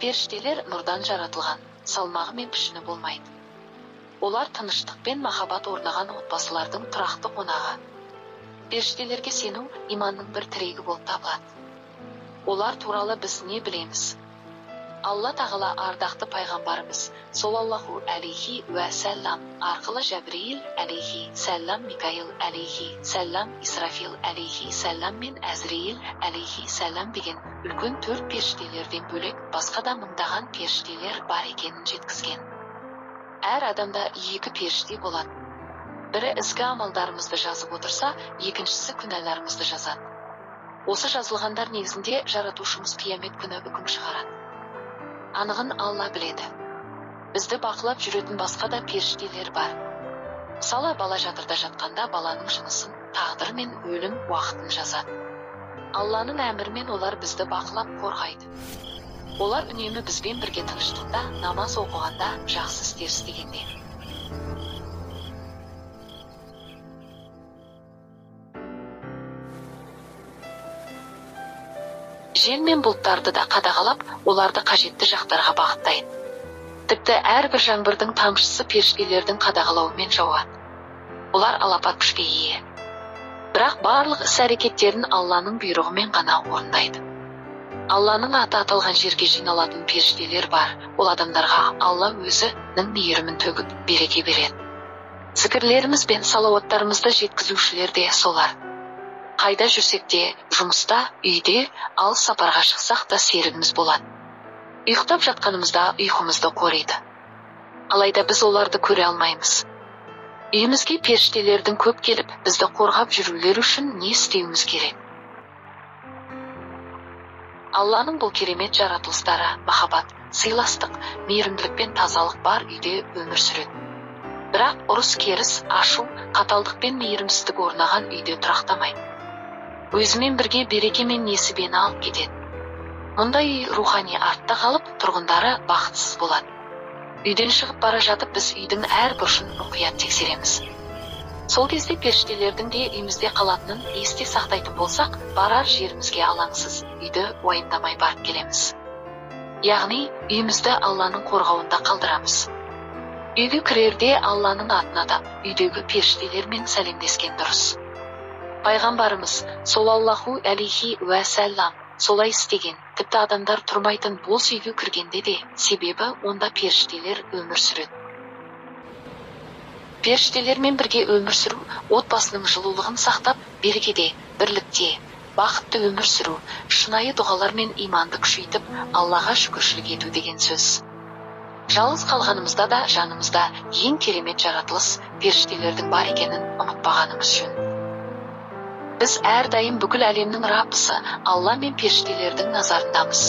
Періштелер нұрдан жаратылған, салмағы мен пішіні болмайды. Олар тыныштық пен махаббат орнаған отбасылардың тұрақты қонағы. Періштелерге сену иманның бір тірегі болып табылады. Олар туралы біз не білеміз? Алла тағала ардақты пайғамбарымыз саллаллаху алейхи уә сәллам арқылы Жәбірейіл алейхи сәллам, Микаил алейхи сәллам, Исрафил алейхи сәллам мен Әзірейіл алейхи сәллам деген үлкен 4 періштелерден бөлек басқа да мыңдаған періштелер бар екенін жеткізген. Әр адамда 2 періште болады. Бірі ізгі амалдарымызды жазып отырса, екіншісі күнәларымызды жазады. Осы жазылғандар негізінде жаратушымыз қиямет күні үкім шығарады. Анығын Алла біледі. Бізді бақылап жүретін басқа да періштелер бар. Мысалы, бала жатырда жатқанда баланың жынысын, тағдыр мен өлім уақытын жазады. Алланың әмірімен олар бізді бақылап қорғайды. Олар үнемі бізбен бірге тыныштықта, намаз оқығанда, жақсы істер істегенде. Жел мен бұлттарды да қадағалап, оларды қажетті жақтарға бағыттайды. Тіпті әрбір жаңбырдың тамшысы періштелердің қадағалауымен жауады. Олар алапат күшке ие. Бірақ барлық іс-әрекеттерін Алланың бұйрығымен ғана орындайды. Алланың аты аталған жерге жиналатын періштелер бар. Ол адамдарға Алла өзінің мейірімін төгіп береке береді. Зікірлеріміз бен салауаттарымызды жеткізушілер де солар. Қайда жүрсек те, жұмыста, үйде, алыс сапарға шықсақ та серігіміз болады. Ұйықтап жатқанымызда ұйқымызды қориды. Алайда біз оларды көре алмаймыз. Үйімізге періштелердің көп келіп, бізді қорғап жүрулері үшін не істеуіміз керек? Алланың бұл керемет жаратылыстары махаббат, сыйластық, мейірімділік пен тазалық бар үйде өмір сүреді. Бірақ ұрыс керіс, ашу, қаталдық пен мейірімсіздік орнаған үйде тұрақтамайды. Өзімен бірге береке мен несібені алып кетеді. Мұндай үй рухани артта қалып, тұрғындары бақытсыз болады. Үйден шығып бара жатып біз үйдің әр бұрышын мұқият тексереміз. Сол кезде періштелердің де үйімізде қалатынын есте сақтайтын болсақ, барар жерімізге алаңсыз, үйді уайымдамай барып келеміз. Яғни, үйімізді Алланың қорғауында қалдырамыз. Үйге кірерде Алланың атына да үйдегі періштелермен сәлемдескен дұрыс. Пайғамбарымыз саллаллаху алейхи уә сәллам солай істеген. Тіпті адамдар тұрмайтын бос үйге кіргенде де, себебі онда періштелер өмір сүреді. Періштелермен бірге өмір сүру, отбасының жылулығын сақтап, берекеде, бірлікте, бақытты өмір сүру, шынайы дұғалар мен иманды күшейтіп, Аллаға шүкіршілік ету деген сөз. Жалғыз қалғанымызда да жанымызда ең керемет жаратылыс періштелердің бар екенін ұмытпағанымыз жөн. Біз әрдайым бүкіл әлемнің Раббысы Алла мен періштелердің назарындамыз.